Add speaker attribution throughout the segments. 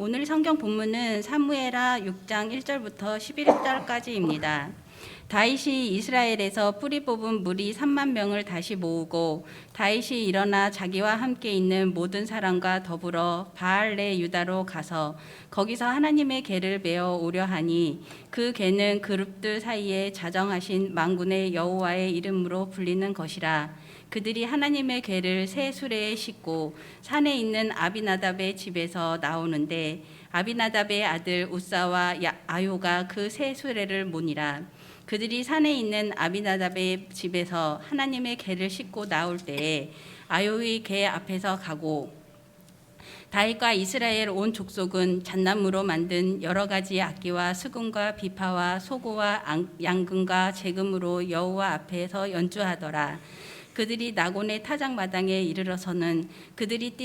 Speaker 1: 오늘 성경 본문은 사무엘하 6장 1절부터 11절까지입니다. 다윗이 이스라엘에서 뿌리 뽑은 무리 3만 명을 다시 모으고 다윗이 일어나 자기와 함께 있는 모든 사람과 더불어 바알레 유다로 가서 거기서 하나님의 궤를 메어 오려 하니 그 궤는 그룹들 사이에 자정하신 만군의 여호와의 이름으로 불리는 것이라. 그들이 하나님의 궤를 새 수레에 싣고 산에 있는 아비나답의 집에서 나오는데 아비나답의 아들 우사와 아요가 그 새 수레를 모니라. 그들이 산에 있는 아비나답의 집에서 하나님의 궤를 싣고 나올 때에 아요의 궤 앞에서 가고 다윗과 이스라엘 온 족속은 잣나무로 만든 여러 가지 악기와 수금과 비파와 소고와 양금과 재금으로 여호와 앞에서 연주하더라. 그들이 나곤의 타작마당에 이르러서는 그들이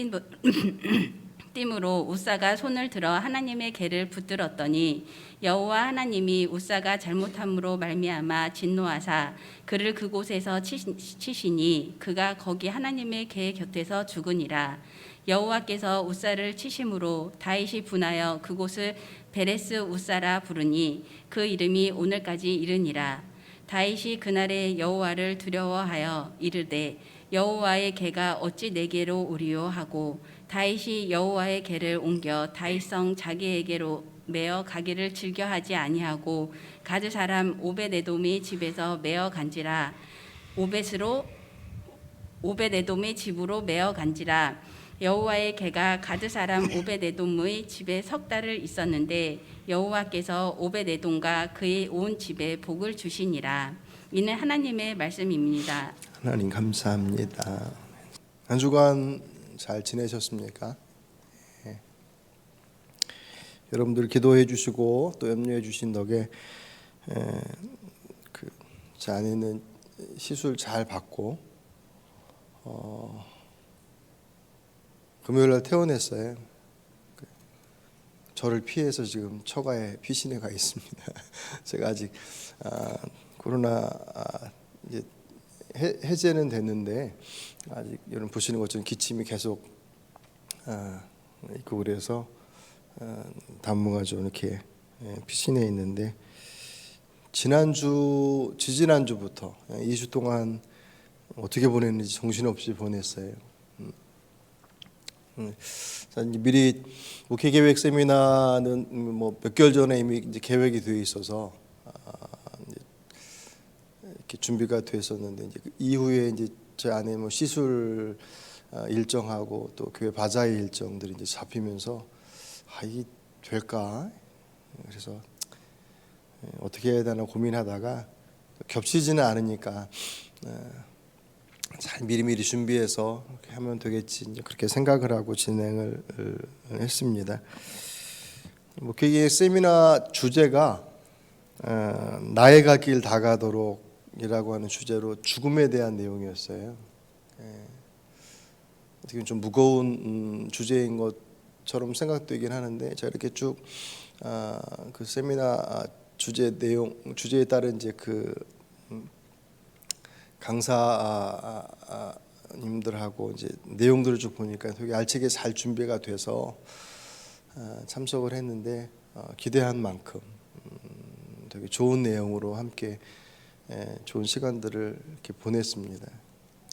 Speaker 1: 띠므로 우사가 손을 들어 하나님의 궤를 붙들었더니 여호와 하나님이 우사가 잘못함으로 말미암아 진노하사 그를 그곳에서 치시니 그가 거기 하나님의 궤 곁에서 죽으니라. 여호와께서 우사를 치심으로 다윗이 분하여 그곳을 베레스 우사라 부르니 그 이름이 오늘까지 이르니라. 다윗이 그날에 여호와를 두려워하여 이르되 여호와의 궤가 어찌 내게로 오리요 하고 다윗이 여호와의 궤를 옮겨 다윗성 자기에게로 메어 가기를 즐겨하지 아니하고 가드 사람 오벳에돔의 집에서 메어 간지라. 오벳에돔의 집으로 메어 간지라. 여호와의 궤가 가드 사람 오벳에돔의 집에 석 달을 있었는데 여호와께서 오벳에돔과 그의 온 집에 복을 주시니라. 이는 하나님의 말씀입니다.
Speaker 2: 하나님 감사합니다. 한 주간 잘 지내셨습니까? 예. 여러분들 기도해 주시고 또 염려해 주신 덕에 제 아내는 시술 잘 받고 금요일 날 퇴원했어요. 저를 피해서 지금 처가에 피신해 가 있습니다. 제가 아직 코로나 이제 해제는 됐는데 아직 여러분 보시는 것처럼 기침이 계속 있고 그래서 단무가 좀 이렇게 피신해 있는데 지지난주부터 2주 동안 어떻게 보냈는지 정신없이 보냈어요. 미리 목회 계획 세미나는 뭐 몇 개월 전에 이미 이제 계획이 되어 있어서 이렇게 준비가 됐었는데 이제 그 이후에 이제 제 아내 뭐 시술 일정하고 또 교회 바자회 일정들이 이제 잡히면서 이게 될까? 그래서 어떻게 해야 되나 고민하다가 겹치지는 않으니까 잘 미리미리 준비해서 그렇게 하면 되겠지 그렇게 생각을 하고 진행을 했습니다. 목회계 세미나 주제가 나의 갈 길 다가도록이라고 하는 주제로 죽음에 대한 내용이었어요. 어떻게 좀 무거운 주제인 것처럼 생각되긴 하는데 제가 이렇게 쭉 그 세미나 주제에 따른 이제 그 강사님들하고 이제 내용들을 쭉 보니까 되게 알차게 잘 준비가 돼서 참석을 했는데 기대한 만큼 되게 좋은 내용으로 함께 좋은 시간들을 이렇게 보냈습니다.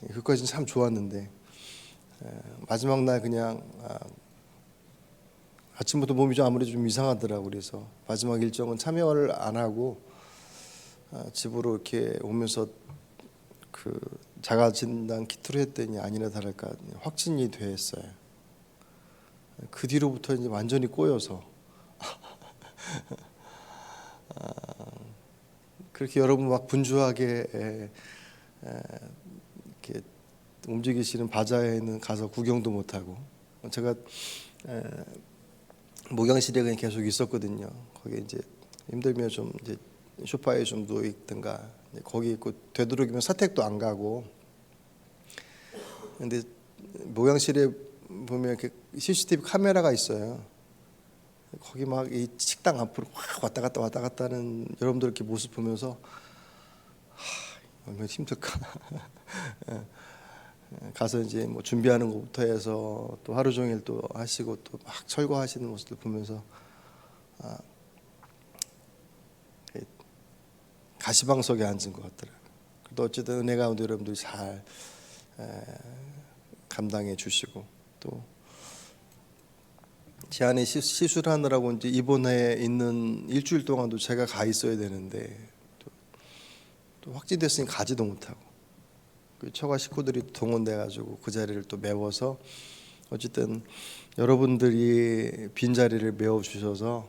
Speaker 2: 그것까지는 참 좋았는데 마지막 날 그냥 아침부터 몸이 좀 아무래도 좀 이상하더라고. 그래서 마지막 일정은 참여를 안 하고 집으로 이렇게 오면서 그 자가 진단 키트를 했더니 아니나 다를까 확진이 됐어요. 그 뒤로부터 이제 완전히 꼬여서 그렇게 여러분 막 분주하게 이렇게 움직이시는 바자회에는 가서 구경도 못 하고 제가 목양실에 그냥 계속 있었거든요. 거기 이제 힘들면 좀 이제 소파에 좀 누워 있든가 거기 있고 되도록이면 사택도 안 가고. 근데 목양실에 보면 이렇게 CCTV 카메라가 있어요. 거기 막 이 식당 앞으로 확 왔다 갔다 하는 여러분들 이렇게 모습 보면서 얼마나 힘들까. 가서 이제 뭐 준비하는 것부터 해서 또 하루 종일 또 하시고 또 막 철거하시는 모습을 보면서 가시방석에 앉은 것 같더라고요. 또 어쨌든 은혜 가운데 여러분들이 잘 감당해 주시고 또 제 안에 시술하느라고 이제 입원해 있는 일주일 동안도 제가 가 있어야 되는데 또 확진됐으니 가지도 못하고 그 처가 식구들이 동원돼 가지고 그 자리를 또 메워서 어쨌든 여러분들이 빈 자리를 메워 주셔서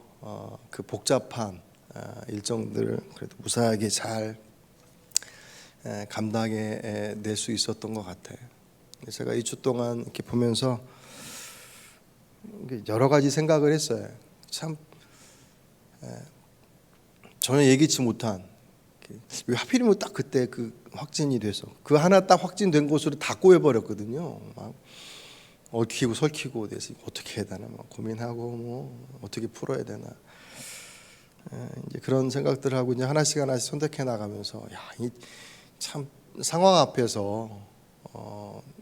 Speaker 2: 그 복잡한 일정들을 그래도 무사하게 잘 감당해 낼 수 있었던 것 같아요. 제가 2주 동안 이렇게 보면서 여러 가지 생각을 했어요. 참 전혀 예기치 못한 왜 하필이면 딱 그때 그 확진이 돼서 그 하나 딱 확진된 곳으로 다 꼬여버렸거든요. 막 얽히고 설키고 돼서 어떻게 해야 되나 막 고민하고 뭐 어떻게 풀어야 되나 이제 그런 생각들을 하고 이제 하나씩 선택해 나가면서 참 상황 앞에서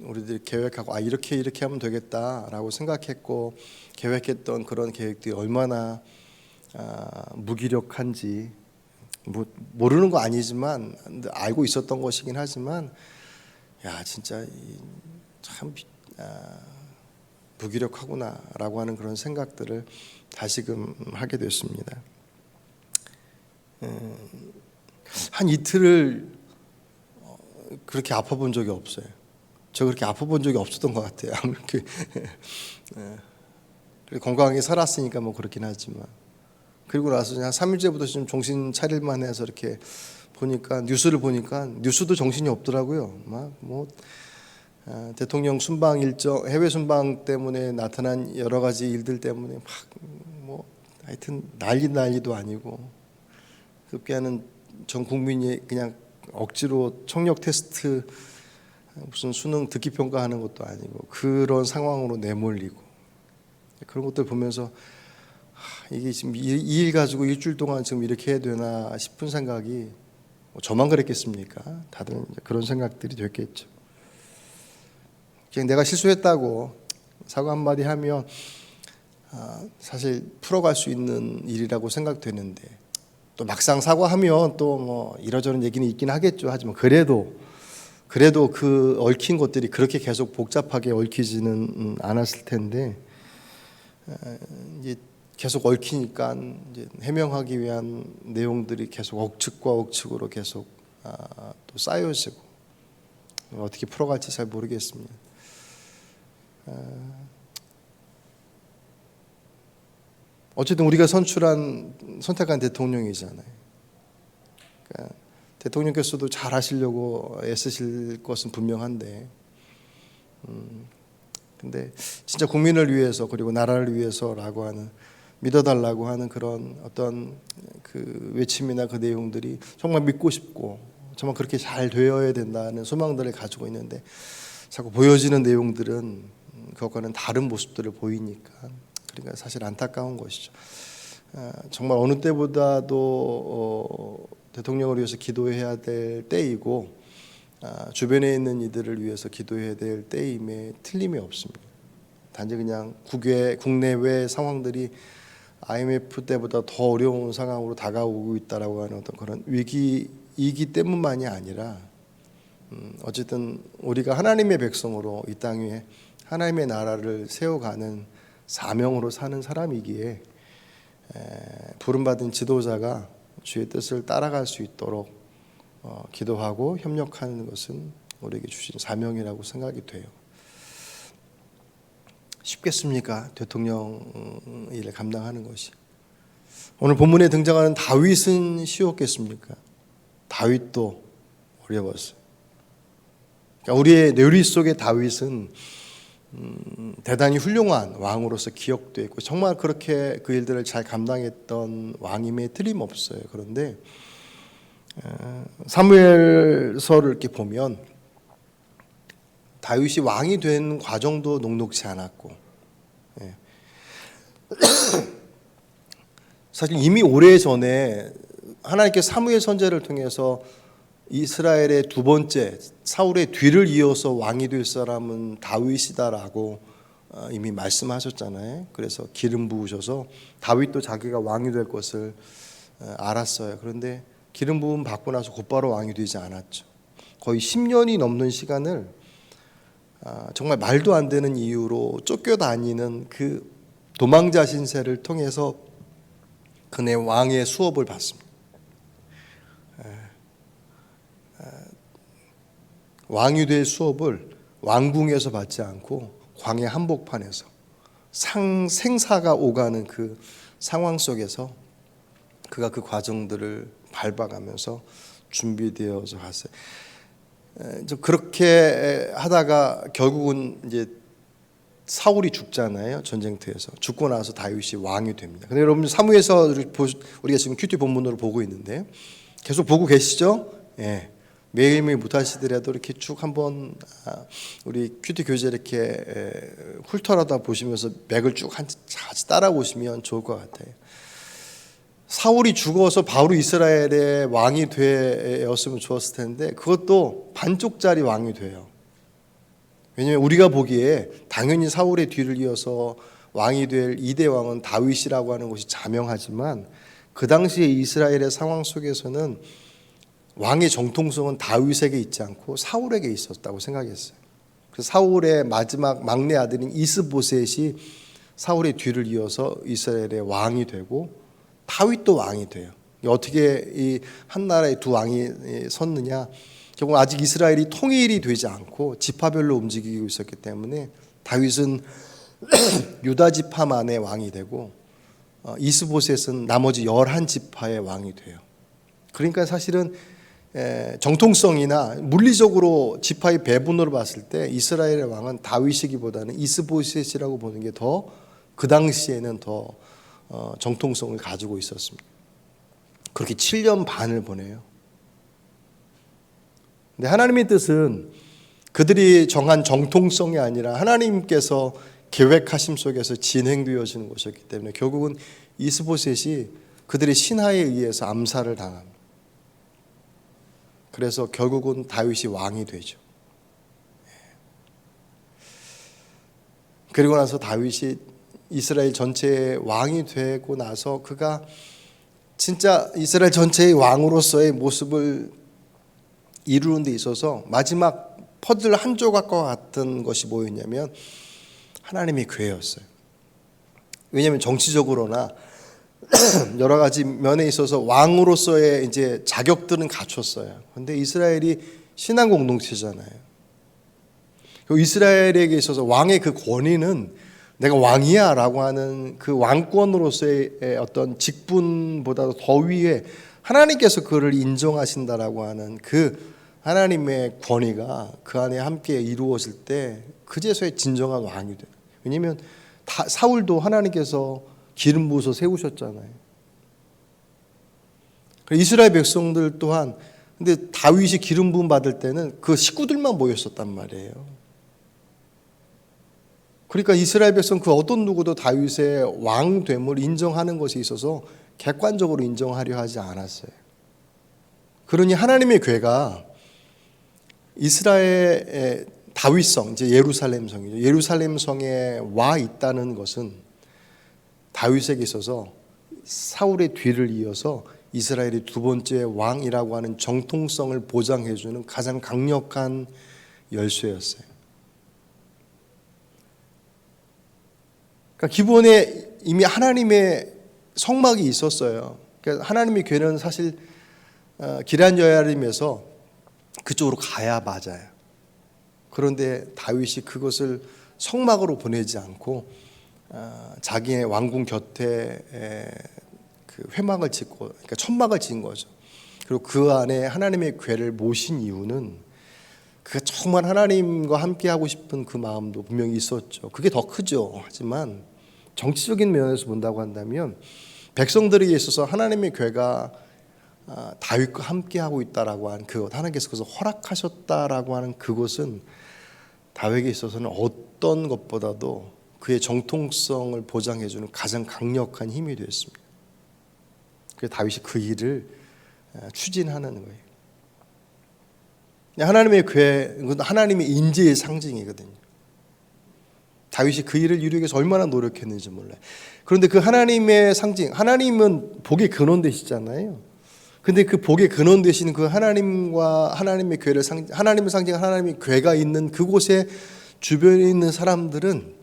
Speaker 2: 우리들이 계획하고 이렇게 하면 되겠다라고 생각했고 계획했던 그런 계획들이 얼마나 무기력한지 모르는 거 아니지만 알고 있었던 것이긴 하지만 진짜 참 무기력하구나라고 하는 그런 생각들을 다시금 하게 됐습니다. 한 이틀을 그렇게 아파본 적이 없어요. 저 그렇게 아파본 적이 없었던 것 같아요. 아무렇게 건강하게 살았으니까 뭐 그렇긴 하지만 그리고 나서 한 3일째부터 좀 정신 차릴만 해서 이렇게 보니까 뉴스를 보니까 뉴스도 정신이 없더라고요. 막 뭐 대통령 순방 일정 해외 순방 때문에 나타난 여러 가지 일들 때문에 막 뭐 하여튼 난리도 아니고 급기야는 전 국민이 그냥 억지로 청력 테스트 무슨 수능 듣기 평가하는 것도 아니고 그런 상황으로 내몰리고 그런 것들 보면서 이게 지금 이 일 가지고 일주일 동안 지금 이렇게 해야 되나 싶은 생각이 저만 그랬겠습니까? 다들 그런 생각들이 됐겠죠. 그냥 내가 실수했다고 사과 한마디 하면 사실 풀어갈 수 있는 일이라고 생각되는데 또 막상 사과하면 또 뭐 이러저런 얘기는 있긴 하겠죠. 하지만 그래도 그 얽힌 것들이 그렇게 계속 복잡하게 얽히지는 않았을 텐데 이제 계속 얽히니까 이제 해명하기 위한 내용들이 계속 억측과 억측으로 계속 또 쌓여지고 어떻게 풀어갈지 잘 모르겠습니다. 어쨌든 우리가 선택한 대통령이잖아요. 그러니까 대통령께서도 잘 하시려고 애쓰실 것은 분명한데, 근데 진짜 국민을 위해서 그리고 나라를 위해서라고 하는 믿어달라고 하는 그런 어떤 그 외침이나 그 내용들이 정말 믿고 싶고 정말 그렇게 잘 되어야 된다는 소망들을 가지고 있는데 자꾸 보여지는 내용들은 그것과는 다른 모습들을 보이니까 그러니까 사실 안타까운 것이죠. 정말 어느 때보다도 대통령을 위해서 기도해야 될 때이고 주변에 있는 이들을 위해서 기도해야 될 때임에 틀림이 없습니다. 단지 그냥 국내외 상황들이 IMF 때보다 더 어려운 상황으로 다가오고 있다라고 하는 어떤 그런 위기이기 때문만이 아니라 어쨌든 우리가 하나님의 백성으로 이 땅 위에 하나님의 나라를 세워가는 사명으로 사는 사람이기에 부름받은 지도자가 주의 뜻을 따라갈 수 있도록 기도하고 협력하는 것은 우리에게 주신 사명이라고 생각이 돼요. 쉽겠습니까? 대통령 일을 감당하는 것이. 오늘 본문에 등장하는 다윗은 쉬웠겠습니까? 다윗도 어려웠어요. 그러니까 우리의 뇌리 속의 다윗은 대단히 훌륭한 왕으로서 기억되어 있고 정말 그렇게 그 일들을 잘 감당했던 왕임에 틀림없어요. 그런데 사무엘서를 이렇게 보면 다윗이 왕이 된 과정도 녹록지 않았고 사실 이미 오래전에 하나님께 사무엘 선지자를 통해서 이스라엘의 두 번째 사울의 뒤를 이어서 왕이 될 사람은 다윗이다라고 이미 말씀하셨잖아요. 그래서 기름 부으셔서 다윗도 자기가 왕이 될 것을 알았어요. 그런데 기름 부음 받고 나서 곧바로 왕이 되지 않았죠. 거의 10년이 넘는 시간을 정말 말도 안 되는 이유로 쫓겨다니는 그 도망자 신세를 통해서 그네 왕의 수업을 받습니다. 왕이 될 수업을 왕궁에서 받지 않고 광야 한복판에서 생사가 오가는 그 상황 속에서 그가 그 과정들을 밟아가면서 준비되어서 갔어요. 그렇게 하다가 결국은 이제 사울이 죽잖아요. 전쟁터에서 죽고 나서 다윗이 왕이 됩니다. 근데 여러분 사무엘서 우리가 지금 큐티 본문으로 보고 있는데 계속 보고 계시죠? 예. 매일매일 못하시더라도 이렇게 쭉 한번 우리 큐티 교재 이렇게 훑어라다 보시면서 맥을 쭉 같이 따라오시면 좋을 것 같아요. 사울이 죽어서 바로 이스라엘의 왕이 되었으면 좋았을 텐데 그것도 반쪽짜리 왕이 돼요. 왜냐하면 우리가 보기에 당연히 사울의 뒤를 이어서 왕이 될 2대 왕은 다윗이라고 하는 것이 자명하지만 그 당시에 이스라엘의 상황 속에서는 왕의 정통성은 다윗에게 있지 않고 사울에게 있었다고 생각했어요. 그래서 사울의 마지막 막내 아들인 이스보셋이 사울의 뒤를 이어서 이스라엘의 왕이 되고 다윗도 왕이 돼요. 어떻게 이 한 나라의 두 왕이 섰느냐? 결국 아직 이스라엘이 통일이 되지 않고 지파별로 움직이고 있었기 때문에 다윗은 유다 지파만의 왕이 되고 이스보셋은 나머지 11지파의 왕이 돼요. 그러니까 사실은 정통성이나 물리적으로 지파의 배분으로 봤을 때 이스라엘의 왕은 다윗이기보다는 이스보셋이라고 보는 게 더 그 당시에는 더 정통성을 가지고 있었습니다. 그렇게 7년 반을 보내요. 근데 하나님의 뜻은 그들이 정한 정통성이 아니라 하나님께서 계획하심 속에서 진행되어지는 것이었기 때문에 결국은 이스보셋이 그들의 신하에 의해서 암살을 당합니다. 그래서 결국은 다윗이 왕이 되죠. 그리고 나서 다윗이 이스라엘 전체의 왕이 되고 나서 그가 진짜 이스라엘 전체의 왕으로서의 모습을 이루는 데 있어서 마지막 퍼즐 한 조각과 같은 것이 뭐였냐면 하나님의 교회였어요. 왜냐하면 정치적으로나 여러 가지 면에 있어서 왕으로서의 이제 자격들은 갖췄어요. 그런데 이스라엘이 신앙 공동체잖아요. 이스라엘에게 있어서 왕의 그 권위는 내가 왕이야라고 하는 그 왕권으로서의 어떤 직분보다도 더 위에 하나님께서 그를 인정하신다라고 하는 그 하나님의 권위가 그 안에 함께 이루어질 때 그제서야 진정한 왕이 돼요. 왜냐하면 사울도 하나님께서 기름 부어서 세우셨잖아요. 이스라엘 백성들 또한 근데 다윗이 기름 부음 받을 때는 그 식구들만 모였었단 말이에요. 그러니까 이스라엘 백성 그 어떤 누구도 다윗의 왕됨을 인정하는 것에 있어서 객관적으로 인정하려 하지 않았어요. 그러니 하나님의 궤가 이스라엘의 다윗성, 이제 예루살렘 성이죠. 예루살렘 성에 와 있다는 것은 다윗에게 있어서 사울의 뒤를 이어서 이스라엘의 두 번째 왕이라고 하는 정통성을 보장해주는 가장 강력한 열쇠였어요. 그러니까 기본에 이미 하나님의 성막이 있었어요. 그러니까 하나님의 궤는 사실 기럇 여야림에서 그쪽으로 가야 맞아요. 그런데 다윗이 그것을 성막으로 보내지 않고 자기의 왕궁 곁에 그 회막을 짓고, 그러니까 천막을 지은 거죠. 그리고 그 안에 하나님의 궤를 모신 이유는 그가 정말 하나님과 함께 하고 싶은 그 마음도 분명히 있었죠. 그게 더 크죠. 하지만 정치적인 면에서 본다고 한다면 백성들에게 있어서 하나님의 궤가 다윗과 함께 하고 있다라고 하는 그것, 하나님께서 그것을 허락하셨다라고 하는 그것은 다윗에게 있어서는 어떤 것보다도 그의 정통성을 보장해주는 가장 강력한 힘이 되었습니다. 그래서 다윗이 그 일을 추진하는 거예요. 하나님의 교회, 그건 하나님의 인재의 상징이거든요. 다윗이 그 일을 이루기 위해서 얼마나 노력했는지 몰라요. 그런데 그 하나님의 상징, 하나님은 복의 근원 되시잖아요. 근데 그 복의 근원 되시는 그 하나님과 하나님의 교회를 하나님을 상징한 하나님의 교회가 있는 그곳에 주변에 있는 사람들은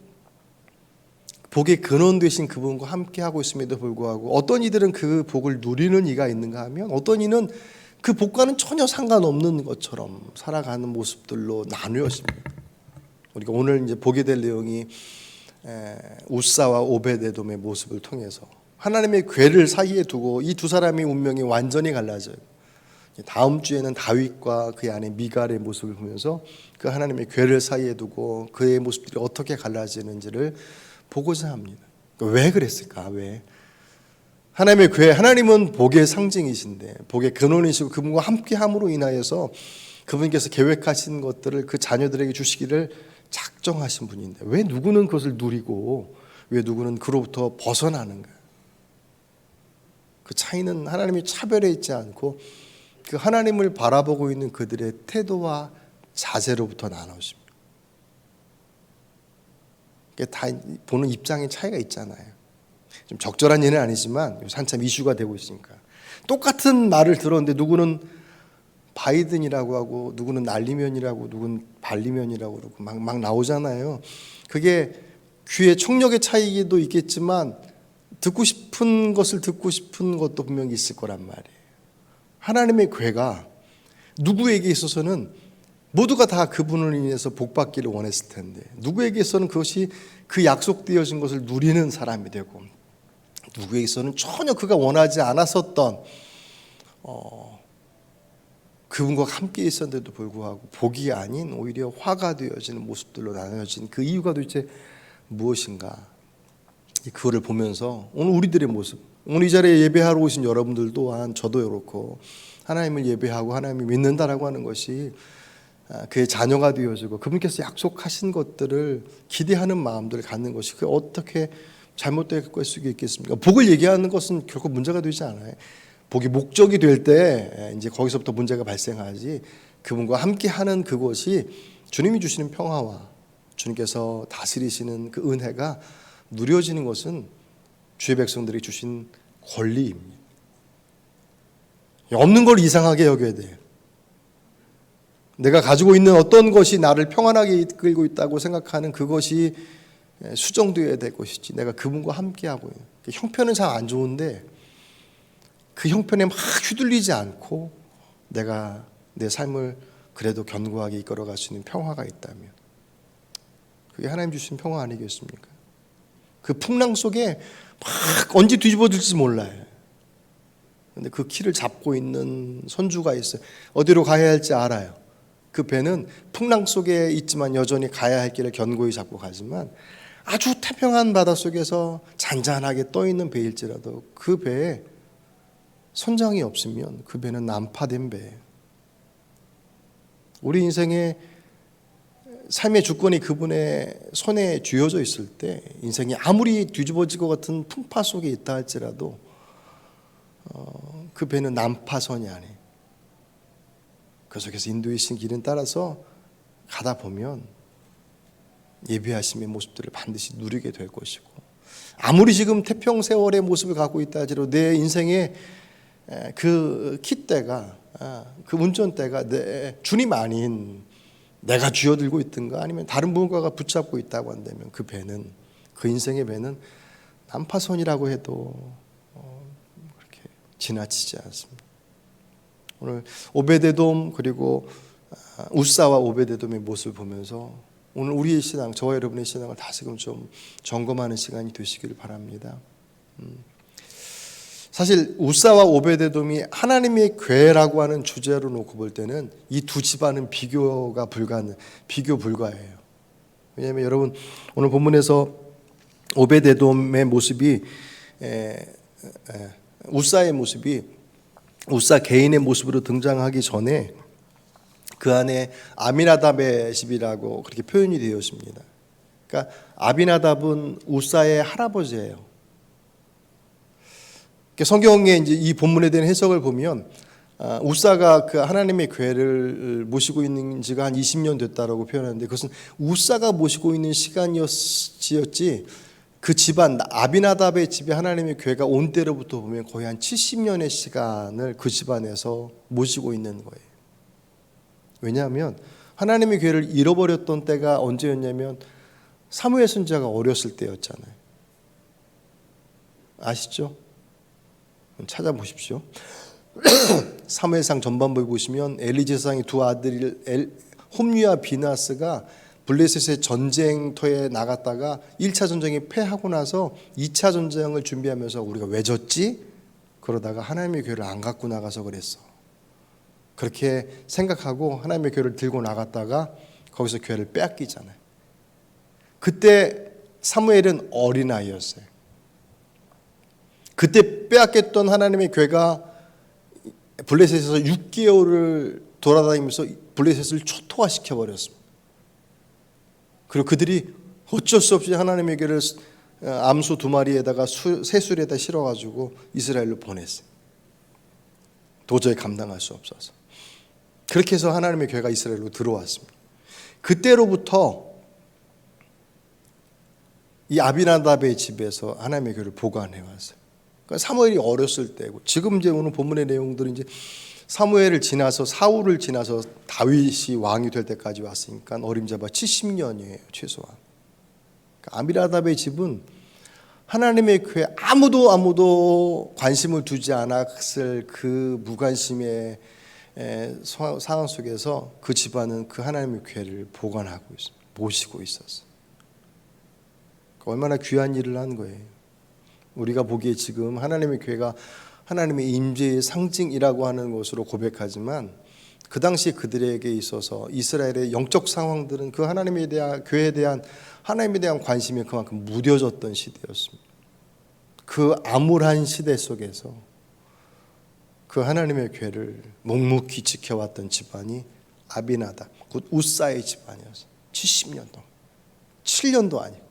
Speaker 2: 복의 근원 되신 그분과 함께 하고 있음에도 불구하고 어떤 이들은 그 복을 누리는 이가 있는가 하면 어떤 이는 그 복과는 전혀 상관없는 것처럼 살아가는 모습들로 나누어집니다. 우리가 오늘 이제 보게 될 내용이 우사와 오베데돔의 모습을 통해서 하나님의 궤를 사이에 두고 이 두 사람의 운명이 완전히 갈라져요. 다음 주에는 다윗과 그의 아내 미갈의 모습을 보면서 그 하나님의 궤를 사이에 두고 그의 모습들이 어떻게 갈라지는지를 보고자 합니다. 왜 그랬을까? 왜? 하나님의 궤, 하나님은 복의 상징이신데 복의 근원이시고 그분과 함께함으로 인하여서 그분께서 계획하신 것들을 그 자녀들에게 주시기를 작정하신 분인데 왜 누구는 그것을 누리고 왜 누구는 그로부터 벗어나는가? 그 차이는 하나님이 차별해 있지 않고 그 하나님을 바라보고 있는 그들의 태도와 자세로부터 나눠집니다. 다 보는 입장의 차이가 있잖아요. 좀 적절한 예는 아니지만 요새 한참 이슈가 되고 있으니까 똑같은 말을 들었는데 누구는 바이든이라고 하고 누구는 날리면이라고 누구는 발리면이라고 그러고 막 나오잖아요. 그게 귀의 청력의 차이도 있겠지만 듣고 싶은 것을 듣고 싶은 것도 분명히 있을 거란 말이에요. 하나님의 궤가 누구에게 있어서는 모두가 다 그분을 인해서 복받기를 원했을 텐데 누구에게서는 그것이 그 약속되어진 것을 누리는 사람이 되고 누구에게서는 전혀 그가 원하지 않았었던 그분과 함께 있었는데도 불구하고 복이 아닌 오히려 화가 되어지는 모습들로 나눠진 그 이유가 도대체 무엇인가? 그거를 보면서 오늘 우리들의 모습, 오늘 이 자리에 예배하러 오신 여러분들 또한 저도 그렇고 하나님을 예배하고 하나님을 믿는다라고 하는 것이 그의 자녀가 되어지고 그분께서 약속하신 것들을 기대하는 마음들을 갖는 것이 그게 어떻게 잘못될 수 있겠습니까? 복을 얘기하는 것은 결코 문제가 되지 않아요. 복이 목적이 될 때 이제 거기서부터 문제가 발생하지 그분과 함께하는 그것이 주님이 주시는 평화와 주님께서 다스리시는 그 은혜가 누려지는 것은 주의 백성들이 주신 권리입니다. 없는 걸 이상하게 여겨야 돼요. 내가 가지고 있는 어떤 것이 나를 평안하게 이끌고 있다고 생각하는 그것이 수정되어야 될 것이지 내가 그분과 함께하고 있는 형편은 참 안 좋은데 그 형편에 막 휘둘리지 않고 내가 내 삶을 그래도 견고하게 이끌어갈 수 있는 평화가 있다면 그게 하나님 주신 평화 아니겠습니까? 그 풍랑 속에 막 언제 뒤집어질지 몰라요. 그런데 그 키를 잡고 있는 선주가 있어요. 어디로 가야 할지 알아요. 그 배는 풍랑 속에 있지만 여전히 가야 할 길을 견고히 잡고 가지만 아주 태평한 바다 속에서 잔잔하게 떠있는 배일지라도 그 배에 선장이 없으면 그 배는 난파된 배예요. 우리 인생의 삶의 주권이 그분의 손에 쥐어져 있을 때 인생이 아무리 뒤집어질 것 같은 풍파 속에 있다 할지라도 그 배는 난파선이 아니에요. 그 속에서 인도이신 길은 따라서 가다 보면 예배하심의 모습들을 반드시 누리게 될 것이고 아무리 지금 태평세월의 모습을 갖고 있다 할지라도 내 인생의 그 킥대가 그 운전대가 내 주님 아닌 내가 쥐어들고 있든가 아니면 다른 무언가가 붙잡고 있다고 한다면 그 배는 그 인생의 배는 난파선이라고 해도 그렇게 지나치지 않습니다. 오늘 오베데돔 그리고 우사와 오베데돔의 모습을 보면서 오늘 우리의 신앙, 저와 여러분의 신앙을 다시금 좀 점검하는 시간이 되시길 바랍니다. 사실 우사와 오베데돔이 하나님의 궤라고 하는 주제로 놓고 볼 때는 이 두 집안은 비교 불가예요. 왜냐하면 여러분 오늘 본문에서 오베데돔의 모습이 우사의 모습이 우사 개인의 모습으로 등장하기 전에 그 안에 아미나답의 집이라고 그렇게 표현이 되어 있습니다. 그러니까 아비나답은 우사의 할아버지예요. 성경에 이제 이 본문에 대한 해석을 보면 우사가 그 하나님의 교회를 모시고 있는 지가 한 20년 됐다라고 표현하는데 그것은 우사가 모시고 있는 시간이었지 그 집안 아비나답의 집에 하나님의 교회가 온 때로부터 보면 거의 한 70년의 시간을 그 집안에서 모시고 있는 거예요. 왜냐하면 하나님의 교회를 잃어버렸던 때가 언제였냐면 사무엘 선지자가 어렸을 때였잖아요. 아시죠? 찾아보십시오. 사무엘상 전반부에 보시면 엘리 제사장의 두 아들 홈리와 비나스가 블레셋의 전쟁터에 나갔다가 1차 전쟁이 패하고 나서 2차 전쟁을 준비하면서 우리가 왜 졌지? 그러다가 하나님의 교회를 안 갖고 나가서 그랬어. 그렇게 생각하고 하나님의 교회를 들고 나갔다가 거기서 교회를 빼앗기잖아요. 그때 사무엘은 어린아이였어요. 그때 빼앗겼던 하나님의 교회가 블레셋에서 6개월을 돌아다니면서 블레셋을 초토화시켜버렸습니다. 그리고 그들이 어쩔 수 없이 하나님의 교회를 암소 2마리에다가 새술에다 실어가지고 이스라엘로 보냈어요. 도저히 감당할 수 없어서. 그렇게 해서 하나님의 교회가 이스라엘로 들어왔습니다. 그때로부터 이 아비나답의 집에서 하나님의 교회를 보관해 왔어요. 그러니까 사무엘이 어렸을 때고 지금 이제 오늘 본문의 내용들은 이제 사무엘을 지나서 사울을 지나서 다윗이 왕이 될 때까지 왔으니까 어림잡아 70년이에요 최소한. 그러니까 아비나답의 집은 하나님의 교회 아무도 관심을 두지 않았을 그 무관심의 상황 속에서 그 집안은 그 하나님의 교회를 보관하고 있습니다. 모시고 있었어요. 얼마나 귀한 일을 한 거예요. 우리가 보기에 지금 하나님의 교회가 하나님의 임재의 상징이라고 하는 것으로 고백하지만 그 당시 그들에게 있어서 이스라엘의 영적 상황들은 그 하나님에 대한 교회에 대한 하나님에 대한 관심이 그만큼 무뎌졌던 시대였습니다. 그 암울한 시대 속에서 그 하나님의 교회를 묵묵히 지켜왔던 집안이 아비나답, 곧 우사의 집안이었어요. 70년 동안. 7년도 아니고.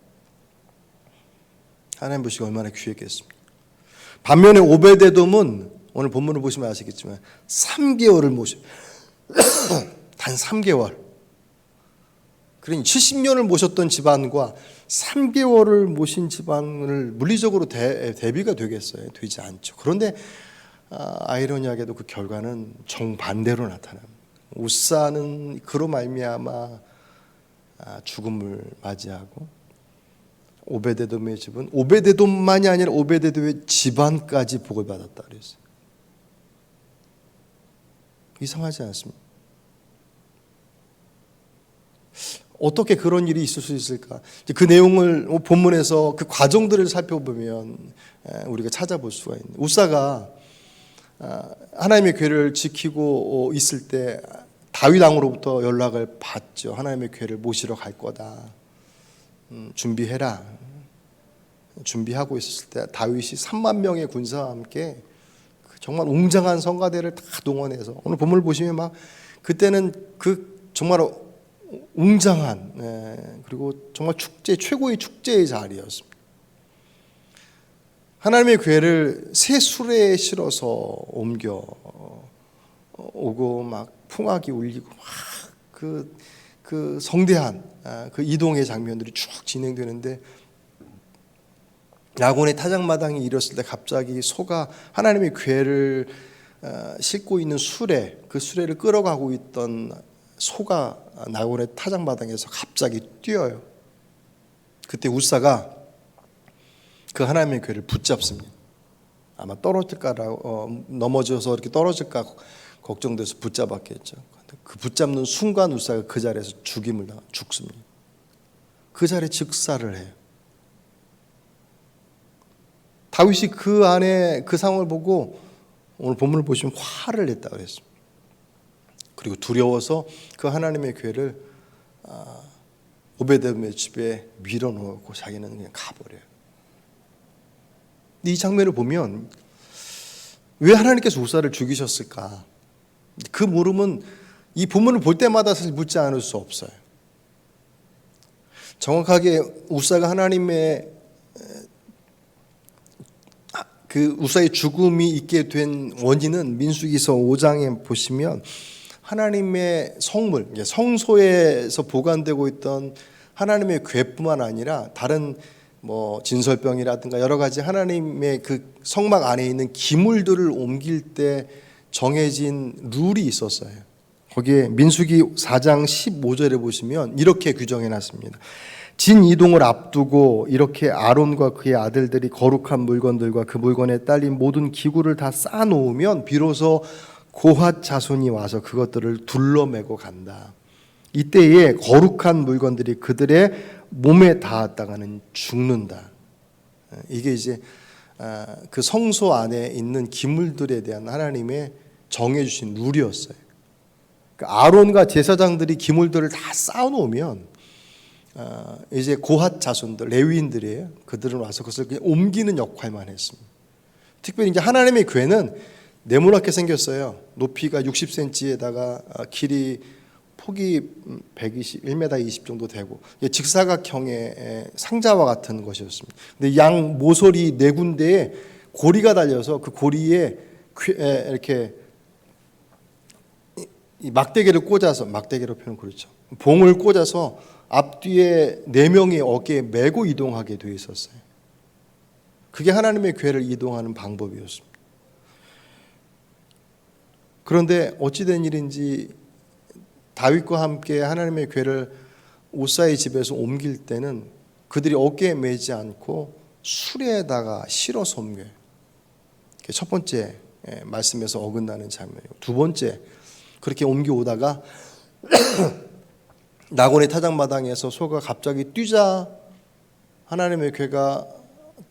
Speaker 2: 하나님 보시기 얼마나 귀했겠습니까? 반면에 오베데돔은 오늘 본문을 보시면 아시겠지만 3개월을 모셔 단 3개월. 그러니 70년을 모셨던 집안과 3개월을 모신 집안을 물리적으로 대비가 되겠어요? 되지 않죠. 그런데 아이러니하게도 그 결과는 정반대로 나타납니다. 우사는 그로 말미암아 죽음을 맞이하고 오베데돔의 집은 오베데돔만이 아니라 오베데돔의 집안까지 복을 받았다 그랬어요. 이상하지 않습니까? 어떻게 그런 일이 있을 수 있을까? 그 내용을 본문에서 그 과정들을 살펴보면 우리가 찾아볼 수가 있는. 우사가 하나님의 교회를 지키고 있을 때 다윗 왕으로부터 연락을 받죠. 하나님의 교회를 모시러 갈 거다. 준비해라. 준비하고 있었을 때 다윗이 3만 명의 군사와 함께 정말 웅장한 성가대를 다 동원해서 오늘 본문을 보시면 막 그때는 그 정말 웅장한 그리고 정말 축제 최고의 축제의 자리였습니다. 하나님의 교회를 새 수레에 실어서 옮겨 오고 막 풍악이 울리고 막 그 성대한 그 이동의 장면들이 쭉 진행되는데 야곤의 타작마당에 이뤘을 때 갑자기 소가 하나님의 교회를 싣고 있는 수레, 그 수레를 끌어가고 있던 소가 나곤의 타작마당에서 갑자기 뛰어요. 그때 우사가 그 하나님의 교회를 붙잡습니다. 아마 떨어질까라고 넘어져서 이렇게 떨어질까 걱정돼서 붙잡았겠죠. 그 붙잡는 순간 우사가 그 자리에서 죽습니다. 그 자리에 즉사를 해요. 다윗이 그 안에 그 상황을 보고 오늘 본문을 보시면 화를 냈다 그랬습니다. 그리고 두려워서 그 하나님의 교회를 오베데돔의 집에 밀어놓고 자기는 그냥 가버려요. 이 장면을 보면 왜 하나님께서 우사를 죽이셨을까? 그 물음은 이 본문을 볼 때마다 사실 묻지 않을 수 없어요. 정확하게 우사가 하나님의 그 우사의 죽음이 있게 된 원인은 민수기서 5장에 보시면 하나님의 성물, 성소에서 보관되고 있던 하나님의 궤뿐만 아니라 다른 뭐 진설병이라든가 여러 가지 하나님의 그 성막 안에 있는 기물들을 옮길 때 정해진 룰이 있었어요. 거기에 민수기 4장 15절에 보시면 이렇게 규정해 놨습니다. 진 이동을 앞두고 이렇게 아론과 그의 아들들이 거룩한 물건들과 그 물건에 딸린 모든 기구를 다 쌓아놓으면 비로소 고핫 자손이 와서 그것들을 둘러매고 간다. 이때에 거룩한 물건들이 그들의 몸에 닿았다가는 죽는다. 이게 이제 그 성소 안에 있는 기물들에 대한 하나님의 정해주신 룰이었어요. 아론과 제사장들이 기물들을 다 쌓아놓으면 이제 고핫 자손들, 레위인들이에요. 그들은 와서 그것을 그냥 옮기는 역할만 했습니다. 특별히 이제 하나님의 궤는 네모나게 생겼어요. 높이가 60cm에다가 길이 폭이 1m 20 정도 되고 직사각형의 상자와 같은 것이었습니다. 근데 양 모서리 네 군데에 고리가 달려서 그 고리에 이렇게 이 막대기를 꽂아서, 막대기로 표현 그렇죠, 봉을 꽂아서 앞뒤에 네 명이 어깨에 메고 이동하게 되어 있었어요. 그게 하나님의 궤를 이동하는 방법이었습니다. 그런데 어찌된 일인지 다윗과 함께 하나님의 궤를 우사의 집에서 옮길 때는 그들이 어깨에 매지 않고 수레에다가 실어서 옮겨요. 첫 번째 말씀에서 어긋나는 장면이고, 두 번째 그렇게 옮겨오다가 나곤의 타작마당에서 소가 갑자기 뛰자 하나님의 궤가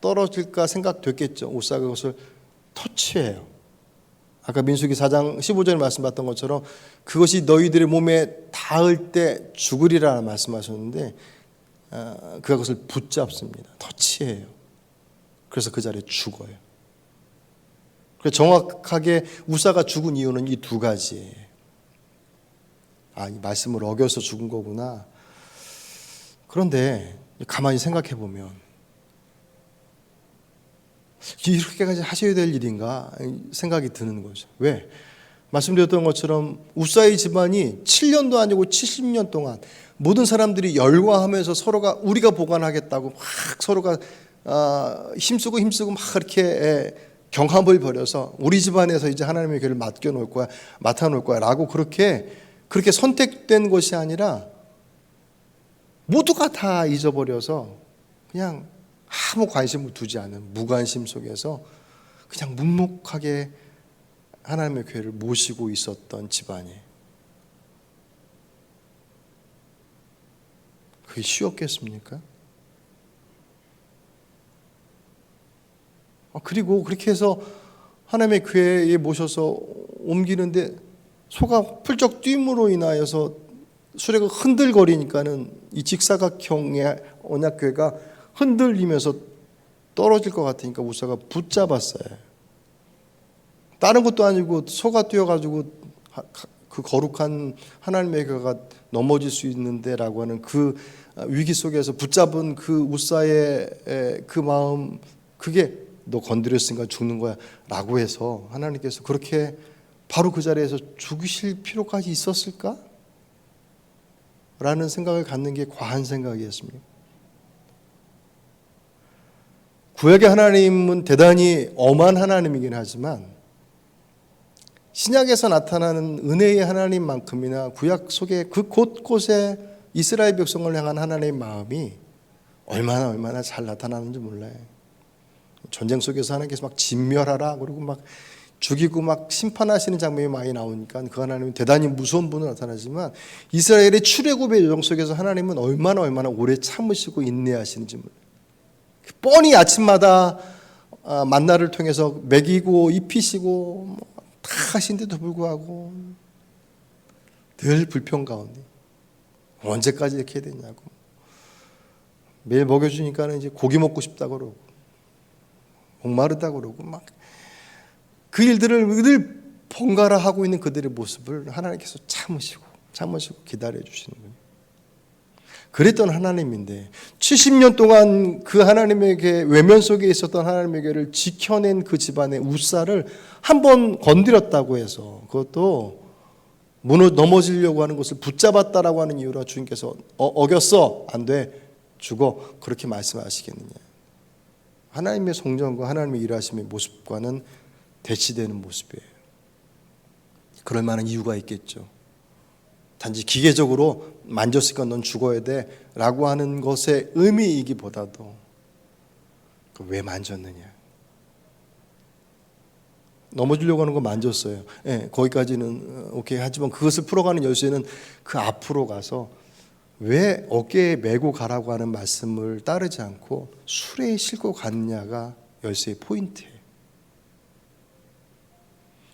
Speaker 2: 떨어질까 생각됐겠죠. 우사가 그것을 터치해요. 아까 민수기 4장 15절에 말씀봤던 것처럼 그것이 너희들의 몸에 닿을 때 죽으리라 말씀하셨는데 그가 그것을 붙잡습니다. 터치해요. 그래서 그 자리에 죽어요. 그래서 정확하게 우사가 죽은 이유는 이 두 가지예요. 이 말씀을 어겨서 죽은 거구나. 그런데 가만히 생각해 보면 이렇게까지 하셔야 될 일인가 생각이 드는 거죠. 왜? 말씀드렸던 것처럼 우사의 집안이 7년도 아니고 70년 동안 모든 사람들이 열과하면서 서로가 우리가 보관하겠다고 막 서로가 힘쓰고 막 이렇게 경합을 벌여서 우리 집안에서 이제 하나님의 궤를 맡겨놓을 거야, 맡아놓을 거야 라고 그렇게 선택된 것이 아니라 모두가 다 잊어버려서 그냥 아무 관심을 두지 않은 무관심 속에서 그냥 묵묵하게 하나님의 궤를 모시고 있었던 집안이에요. 그게 쉬웠겠습니까? 그리고 그렇게 해서 하나님의 궤에 모셔서 옮기는데 소가 훌쩍 뛴으로 인하여서 수레가 흔들거리니까는 이 직사각형의 언약궤가 흔들리면서 떨어질 것 같으니까 우사가 붙잡았어요. 다른 것도 아니고 소가 뛰어가지고 그 거룩한 하나님의 궤가 넘어질 수 있는데라고 하는 그 위기 속에서 붙잡은 그 우사의 그 마음, 그게 너 건드렸으니까 죽는 거야 라고 해서 하나님께서 그렇게 바로 그 자리에서 죽이실 필요까지 있었을까? 라는 생각을 갖는 게 과한 생각이었습니다. 구약의 하나님은 대단히 엄한 하나님이긴 하지만 신약에서 나타나는 은혜의 하나님만큼이나 구약 속에 그 곳곳에 이스라엘 백성을 향한 하나님의 마음이 얼마나 잘 나타나는지 몰라요. 전쟁 속에서 하나님께서 막 진멸하라 그리고 막 죽이고 막 심판하시는 장면이 많이 나오니까 그 하나님은 대단히 무서운 분으로 나타나지만 이스라엘의 출애굽의 여정 속에서 하나님은 얼마나 오래 참으시고 인내하시는지 몰라요. 뻔히 아침마다 만나를 통해서 먹이고 입히시고 다 하신데도 불구하고 늘 불평 가운데 언제까지 이렇게 해야 되냐고, 매일 먹여주니까 이제 고기 먹고 싶다고 그러고 목마르다고 그러고 막 그 일들을 늘 번갈아 하고 있는 그들의 모습을 하나님께서 참으시고 기다려 주시는 거예요. 그랬던 하나님인데 70년 동안 그 하나님에게 외면 속에 있었던 하나님에게를 지켜낸 그 집안의 우사를 한번 건드렸다고 해서 그것도 넘어지려고 하는 것을 붙잡았다라고 하는 이유로 주님께서 어겼어, 안 돼, 죽어, 그렇게 말씀하시겠느냐. 하나님의 성전과 하나님의 일하심의 모습과는 대치되는 모습이에요. 그럴 만한 이유가 있겠죠. 단지 기계적으로 만졌으니까 넌 죽어야 돼 라고 하는 것의 의미이기보다도 왜 만졌느냐. 넘어지려고 하는 거 만졌어요. 네, 거기까지는 오케이. 하지만 그것을 풀어가는 열쇠는 그 앞으로 가서 왜 어깨에 메고 가라고 하는 말씀을 따르지 않고 수레에 싣고 갔느냐가 열쇠의 포인트예요.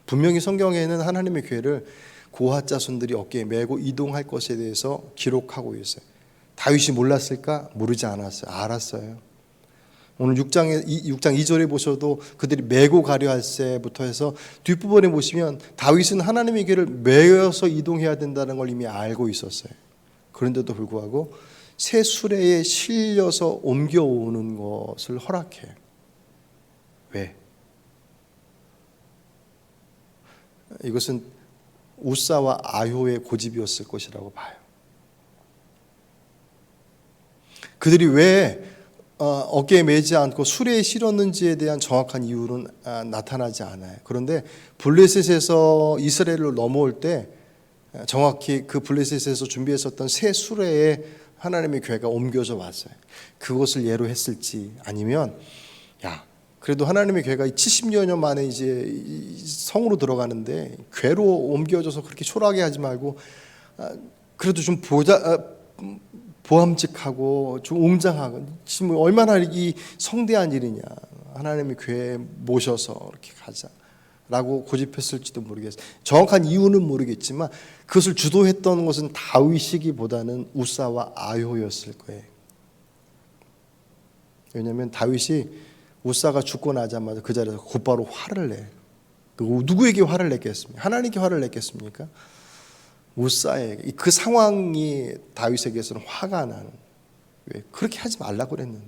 Speaker 2: 분명히 성경에는 하나님의 교회를 고핫 자손들이 어깨에 메고 이동할 것에 대해서 기록하고 있어요. 다윗이 몰랐을까? 모르지 않았어요. 알았어요. 오늘 6장 2절에 보셔도 그들이 메고 가려 할 때부터 해서 뒷부분에 보시면 다윗은 하나님의 길을 메어서 이동해야 된다는 걸 이미 알고 있었어요. 그런데도 불구하고 새 수레에 실려서 옮겨오는 것을 허락해요. 왜? 이것은 우사와 아효의 고집이었을 것이라고 봐요. 그들이 왜 어깨에 매지 않고 수레에 실었는지에 대한 정확한 이유는 나타나지 않아요. 그런데 블레셋에서 이스라엘로 넘어올 때 정확히 그 블레셋에서 준비했었던 새 수레에 하나님의 교회가 옮겨져 왔어요. 그것을 예로 했을지 아니면 그래도 하나님의 교회가 70여 년 만에 이제 성으로 들어가는데 괴로 옮겨져서 그렇게 초라하게 하지 말고 그래도 좀 보함직하고 좀 웅장하고 지금 얼마나 이 성대한 일이냐. 하나님의 교회에 모셔서 이렇게 가자라고 고집했을지도 모르겠어요. 정확한 이유는 모르겠지만 그것을 주도했던 것은 다윗이기보다는 우사와 아효였을 거예요. 왜냐하면 다윗이 우사가 죽고 나자마자 그 자리에서 곧바로 화를 내. 누구에게 화를 냈겠습니까? 하나님께 화를 냈겠습니까? 우사에게. 그 상황이 다윗에게서는 화가 나는. 왜? 그렇게 하지 말라고 그랬는데.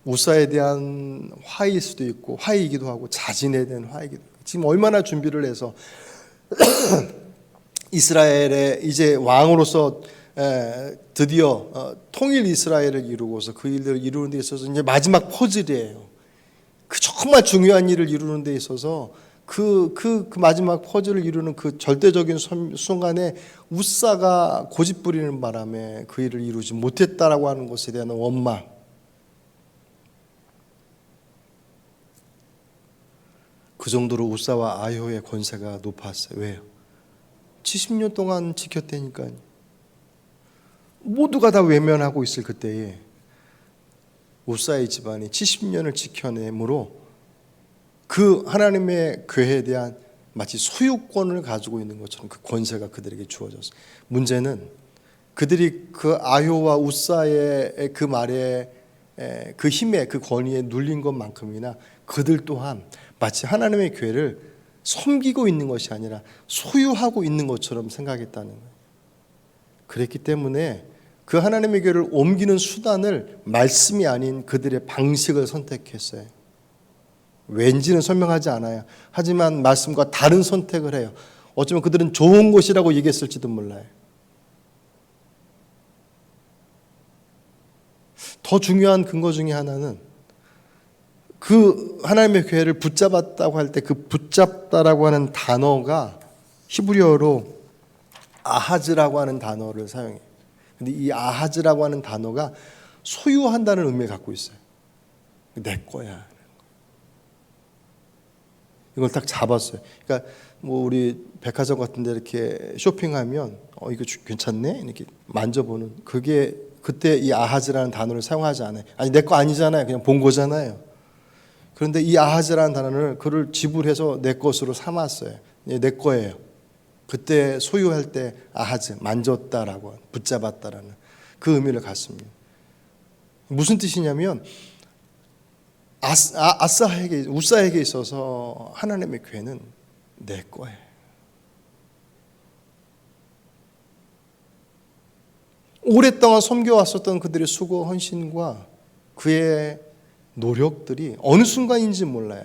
Speaker 2: 우사에 대한 화일 수도 있고 화이기도 하고 자진에 대한 화이기도 하고 지금 얼마나 준비를 해서 이스라엘의 이제 왕으로서 드디어 통일 이스라엘을 이루고서 그 일들을 이루는 데 있어서 이제 마지막 퍼즐이에요. 그 정말 중요한 일을 이루는 데 있어서 그 마지막 퍼즐을 이루는 그 절대적인 순간에 우사가 고집 부리는 바람에 그 일을 이루지 못했다라고 하는 것에 대한 원망. 그 정도로 우사와 아효의 권세가 높았어요. 왜요? 70년 동안 지켰다니까요. 모두가 다 외면하고 있을 그때에 우사의 집안이 70년을 지켜내므로 그 하나님의 교회에 대한 마치 소유권을 가지고 있는 것처럼 그 권세가 그들에게 주어졌어요. 문제는 그들이 그 아효와 우사의 그 말에 그 힘에 그 권위에 눌린 것만큼이나 그들 또한 마치 하나님의 교회를 섬기고 있는 것이 아니라 소유하고 있는 것처럼 생각했다는 거예요. 그랬기 때문에 그 하나님의 교회를 옮기는 수단을 말씀이 아닌 그들의 방식을 선택했어요. 왠지는 설명하지 않아요. 하지만 말씀과 다른 선택을 해요. 어쩌면 그들은 좋은 것이라고 얘기했을지도 몰라요. 더 중요한 근거 중에 하나는 그 하나님의 교회를 붙잡았다고 할 때 그 붙잡다라고 하는 단어가 히브리어로 아하즈라고 하는 단어를 사용해요. 근데 이 아하즈라고 하는 단어가 소유한다는 의미를 갖고 있어요. 내 거야. 이걸 딱 잡았어요. 그러니까 뭐 우리 백화점 같은 데 이렇게 쇼핑하면 이거 괜찮네? 이렇게 만져보는 그게 그때 이 아하즈라는 단어를 사용하지 않아요. 아니 내 거 아니잖아요. 그냥 본 거잖아요. 그런데 이 아하즈라는 단어를 그를 지불해서 내 것으로 삼았어요. 내 거예요. 그때 소유할 때 아하즈, 만졌다라고 붙잡았다라는 그 의미를 갖습니다. 무슨 뜻이냐면 우사에게 있어서 하나님의 교회는 내 거예요. 오랫동안 섬겨왔었던 그들의 수고, 헌신과 그의 노력들이 어느 순간인지 몰라요.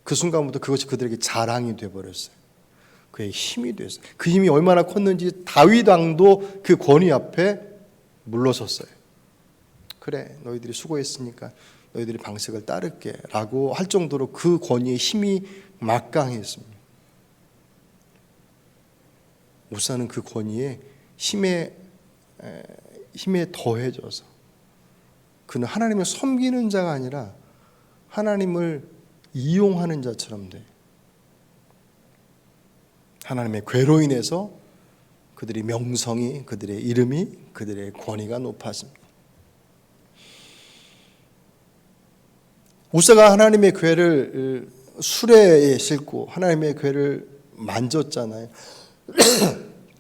Speaker 2: 그 순간부터 그것이 그들에게 자랑이 되어버렸어요. 그의 힘이 됐어요. 그 힘이 얼마나 컸는지 다윗 왕도 그 권위 앞에 물러섰어요. 그래, 너희들이 수고했으니까 너희들이 방식을 따를게 라고 할 정도로 그 권위의 힘이 막강했습니다. 우사는 그 권위에 힘에 더해져서 그는 하나님을 섬기는 자가 아니라 하나님을 이용하는 자처럼 돼. 하나님의 괴로 인해서 그들의 명성이, 그들의 이름이, 그들의 권위가 높아집니다. 우사가 하나님의 궤를 수레에 싣고 하나님의 궤를 만졌잖아요.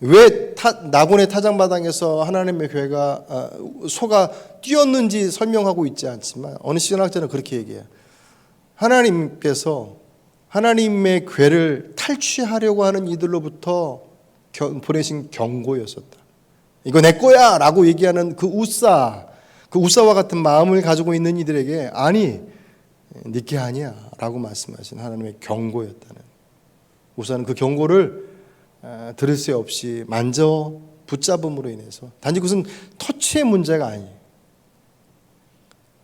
Speaker 2: 왜 나곤의 타작마당에서 하나님의 궤가 소가 뛰었는지 설명하고 있지 않지만 어느 신학자는 그렇게 얘기해요. 하나님께서 하나님의 궤를 탈취하려고 하는 이들로부터 보내신 경고였었다. 이거 내 거야 라고 얘기하는 그 우사와 같은 마음을 가지고 있는 이들에게 아니 네게 아니야 라고 말씀하신 하나님의 경고였다는. 우사는 그 경고를 들을 새 없이 만져 붙잡음으로 인해서 단지 그것은 터치의 문제가 아니에요.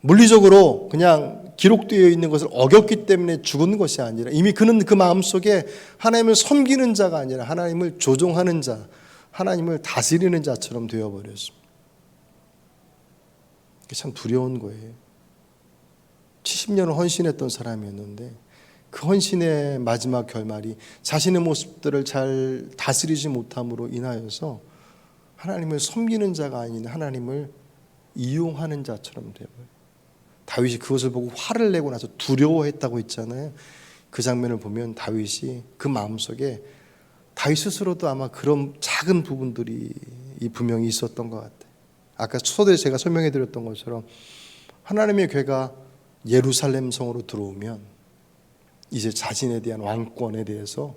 Speaker 2: 물리적으로 그냥 기록되어 있는 것을 어겼기 때문에 죽은 것이 아니라 이미 그는 그 마음속에 하나님을 섬기는 자가 아니라 하나님을 조종하는 자, 하나님을 다스리는 자처럼 되어버렸습니다. 그게 참 두려운 거예요. 70년을 헌신했던 사람이었는데 그 헌신의 마지막 결말이 자신의 모습들을 잘 다스리지 못함으로 인하여서 하나님을 섬기는 자가 아닌 하나님을 이용하는 자처럼 되어버려요. 다윗이 그것을 보고 화를 내고 나서 두려워했다고 했잖아요. 그 장면을 보면 다윗이 그 마음속에 다윗 스스로도 아마 그런 작은 부분들이 분명히 있었던 것 같아요. 아까 초대에 제가 설명해 드렸던 것처럼 하나님의 궤가 예루살렘 성으로 들어오면 이제 자신에 대한 왕권에 대해서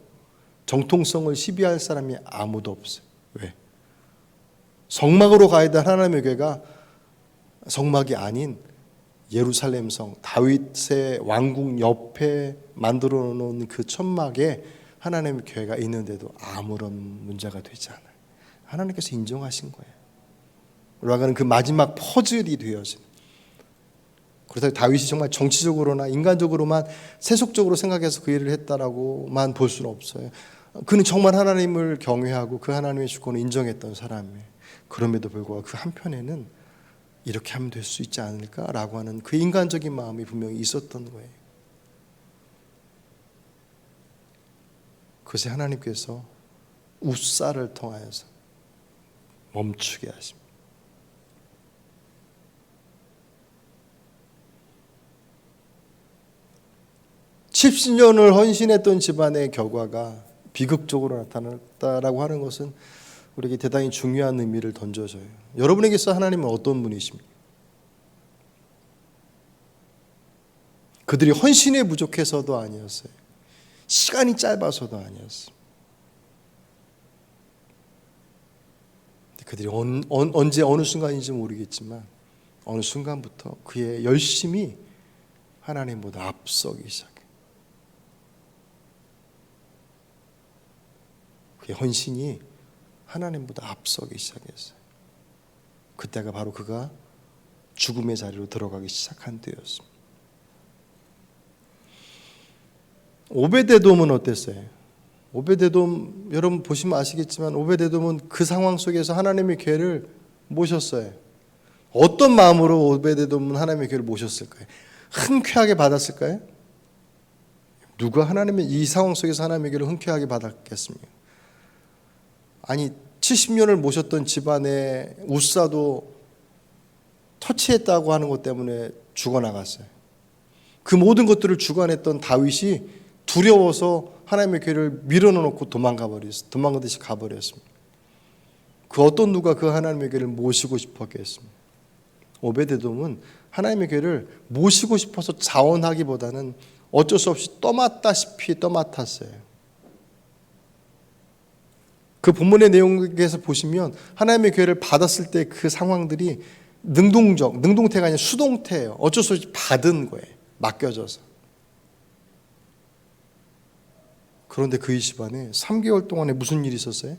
Speaker 2: 정통성을 시비할 사람이 아무도 없어요. 왜? 성막으로 가야 될 하나님의 궤가 성막이 아닌 예루살렘 성, 다윗의 왕궁 옆에 만들어 놓은 그 천막에 하나님의 궤가 있는데도 아무런 문제가 되지 않아요. 하나님께서 인정하신 거예요. 올라가는 그 마지막 퍼즐이 되어진. 그렇다고 다윗이 정말 정치적으로나 인간적으로만 세속적으로 생각해서 그 일을 했다라고만 볼 수는 없어요. 그는 정말 하나님을 경외하고 그 하나님의 주권을 인정했던 사람이에요. 그럼에도 불구하고 그 한편에는 이렇게 하면 될 수 있지 않을까라고 하는 그 인간적인 마음이 분명히 있었던 거예요. 그것이 하나님께서 우사를 통하여서 멈추게 하십니다. (70년을) 헌신했던 집안의 결과가 비극적으로 나타났다라고 하는 것은 우리에게 대단히 중요한 의미를 던져줘요. 여러분에게서 하나님은 어떤 분이십니까? 그들이 헌신에 부족해서도 아니었어요. 시간이 짧아서도 아니었어요. 그들이 언제 어느 순간인지 모르겠지만 어느 순간부터 그의 열심이 하나님보다 앞서기 시작해요. 그의 헌신이 하나님보다 앞서기 시작했어요. 그때가 바로 그가 죽음의 자리로 들어가기 시작한 때였습니다. 오베데돔은 어땠어요? 오베데돔 여러분 보시면 아시겠지만 오베데돔은 그 상황 속에서 하나님의 궤를 모셨어요. 어떤 마음으로 오베데돔은 하나님의 궤를 모셨을까요? 흔쾌하게 받았을까요? 누가 하나님의 이 상황 속에서 하나님의 궤를 흔쾌하게 받았겠습니까? 아니 70년을 모셨던 집안의 우사도 터치했다고 하는 것 때문에 죽어나갔어요. 그 모든 것들을 주관했던 다윗이 두려워서 하나님의 궤를 밀어넣고 도망가듯이 가버렸습니다. 그 어떤 누가 그 하나님의 궤를 모시고 싶었겠습니까? 오베데돔은 하나님의 궤를 모시고 싶어서 자원하기보다는 어쩔 수 없이 떠맡았어요. 그 본문의 내용에서 보시면 하나님의 교회를 받았을 때 그 상황들이 능동태가 아니라 수동태예요. 어쩔 수 없이 받은 거예요. 맡겨져서. 그런데 그 이 집안에 3개월 동안에 무슨 일이 있었어요?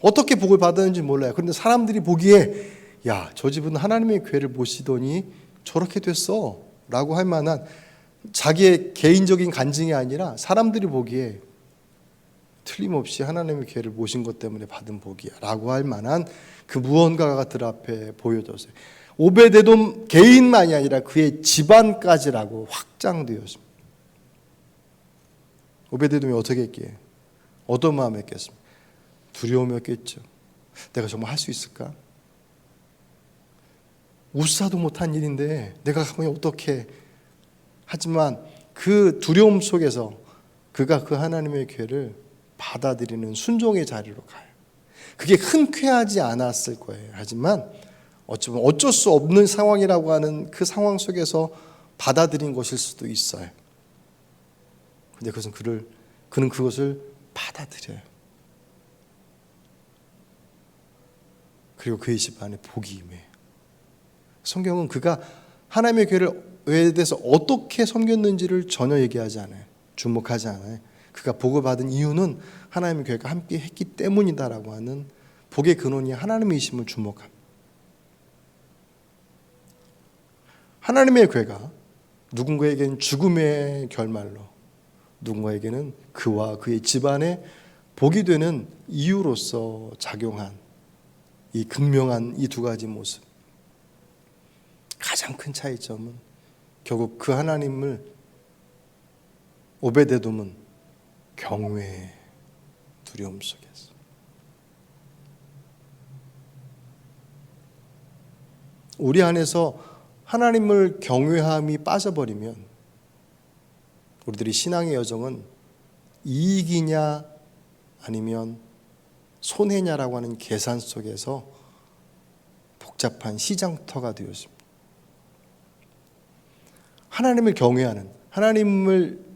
Speaker 2: 어떻게 복을 받았는지 몰라요. 그런데 사람들이 보기에 야, 저 집은 하나님의 교회를 모시더니 저렇게 됐어 라고 할 만한, 자기의 개인적인 간증이 아니라 사람들이 보기에 틀림없이 하나님의 교회를 모신 것 때문에 받은 복이야 라고 할 만한 그 무언가가 들 앞에 보여졌어요. 오베데돔 개인만이 아니라 그의 집안까지라고 확장되었습니다. 오베데돔이 어떻게 했기에? 어떤 마음에 했겠습니까? 두려움이었겠죠. 내가 정말 할 수 있을까? 우사도 못한 일인데 내가 가면 어떻게? 하지만 그 두려움 속에서 그가 그 하나님의 교회를 받아들이는 순종의 자리로 가요. 그게 흔쾌하지 않았을 거예요. 하지만 어쩌면 어쩔 수 없는 상황이라고 하는 그 상황 속에서 받아들인 것일 수도 있어요. 근데 그는 그것을 받아들여요. 그리고 그의 집안에 복이 임해요. 성경은 그가 하나님의 교회에 대해서 어떻게 섬겼는지를 전혀 얘기하지 않아요. 주목하지 않아요. 그가 복을 받은 이유는 하나님의 교회가 함께 했기 때문이다라고 하는 복의 근원이 하나님이심을 주목합니다. 하나님의 교회가 누군가에게는 죽음의 결말로, 누군가에게는 그와 그의 집안에 복이 되는 이유로서 작용한 이 극명한 이 두 가지 모습, 가장 큰 차이점은 결국 그 하나님을 오베데돔은 경외, 두려움 속에서, 우리 안에서 하나님을 경외함이 빠져버리면 우리들이 신앙의 여정은 이익이냐 아니면 손해냐라고 하는 계산 속에서 복잡한 시장터가 되었습니다. 하나님을 경외하는, 하나님을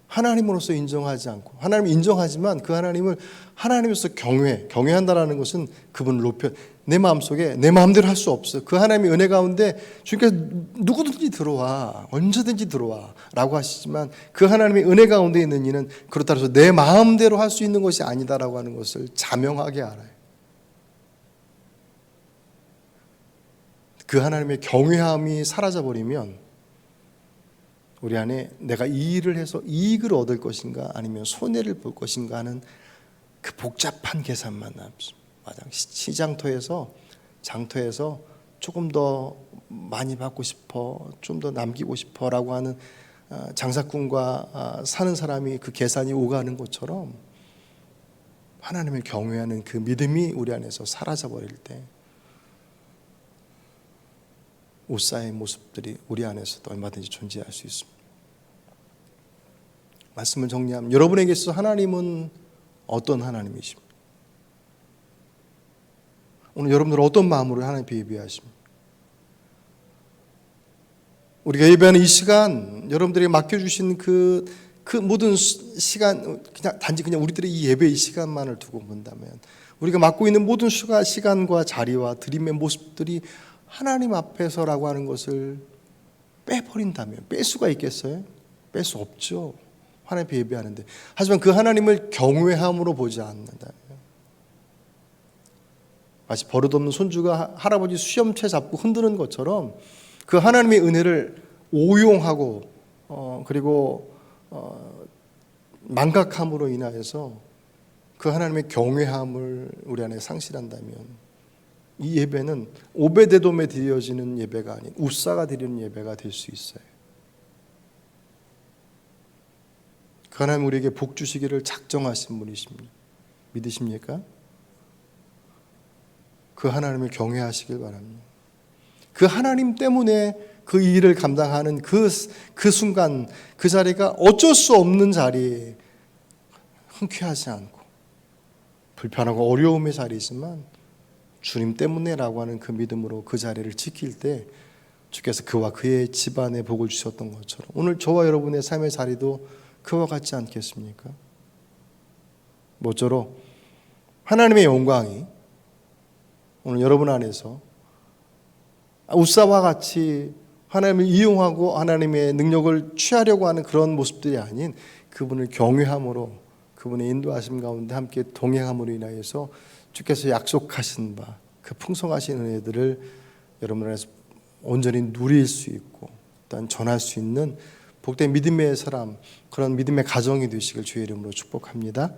Speaker 2: 하나님으로서 인정하지 않고, 하나님을 인정하지만 그 하나님을 하나님으로서 경외한다라는 것은 그분을 높여, 내 마음속에 내 마음대로 할 수 없어. 그 하나님의 은혜 가운데 주님께서 누구든지 들어와, 언제든지 들어와 라고 하시지만 그 하나님의 은혜 가운데 있는 이는 그렇다 해서 내 마음대로 할 수 있는 것이 아니다라고 하는 것을 자명하게 알아요. 그 하나님의 경외함이 사라져버리면 우리 안에 내가 이 일을 해서 이익을 얻을 것인가 아니면 손해를 볼 것인가 하는 그 복잡한 계산만 남습니다. 시장터에서, 장터에서 조금 더 많이 받고 싶어, 좀 더 남기고 싶어 라고 하는 장사꾼과 사는 사람이 그 계산이 오가는 것처럼 하나님을 경외하는 그 믿음이 우리 안에서 사라져버릴 때 우사의 모습들이 우리 안에서도 얼마든지 존재할 수 있습니다. 말씀을 정리하면 여러분에게 있어서 하나님은 어떤 하나님이십니까? 오늘 여러분들은 어떤 마음으로 하나님께 예배하십니까? 우리가 예배하는 이 시간, 여러분들이 맡겨주신 그 모든 시간, 단지 우리들의 이 예배 이 시간만을 두고 본다면, 우리가 맡고 있는 모든 시간과 자리와 드림의 모습들이 하나님 앞에서라고 하는 것을 빼버린다면, 뺄 수가 있겠어요? 뺄 수 없죠. 하나님 앞에 예배하는데. 하지만 그 하나님을 경외함으로 보지 않는다면, 마치 버릇없는 손주가 할아버지 수염채 잡고 흔드는 것처럼 그 하나님의 은혜를 오용하고 그리고 망각함으로 인하여서 그 하나님의 경외함을 우리 안에 상실한다면 이 예배는 오베데돔에 드려지는 예배가 아닌 우사가 드리는 예배가 될 수 있어요. 그 하나님 우리에게 복 주시기를 작정하신 분이십니다. 믿으십니까? 그 하나님을 경외하시길 바랍니다. 그 하나님 때문에 그 일을 감당하는 그 순간, 그 자리가 어쩔 수 없는 자리에 흔쾌하지 않고 불편하고 어려움의 자리이지만 주님 때문에라고 하는 그 믿음으로 그 자리를 지킬 때 주께서 그와 그의 집안에 복을 주셨던 것처럼 오늘 저와 여러분의 삶의 자리도 그와 같지 않겠습니까? 모쪼록 하나님의 영광이 오늘 여러분 안에서 우사와 같이 하나님을 이용하고 하나님의 능력을 취하려고 하는 그런 모습들이 아닌 그분을 경외함으로 그분의 인도하심 가운데 함께 동행함으로 인하여서 주께서 약속하신 바 그 풍성하신 은혜들을 여러분 안에서 온전히 누릴 수 있고 또한 전할 수 있는 복된 믿음의 사람, 그런 믿음의 가정이 되시길 주의 이름으로 축복합니다.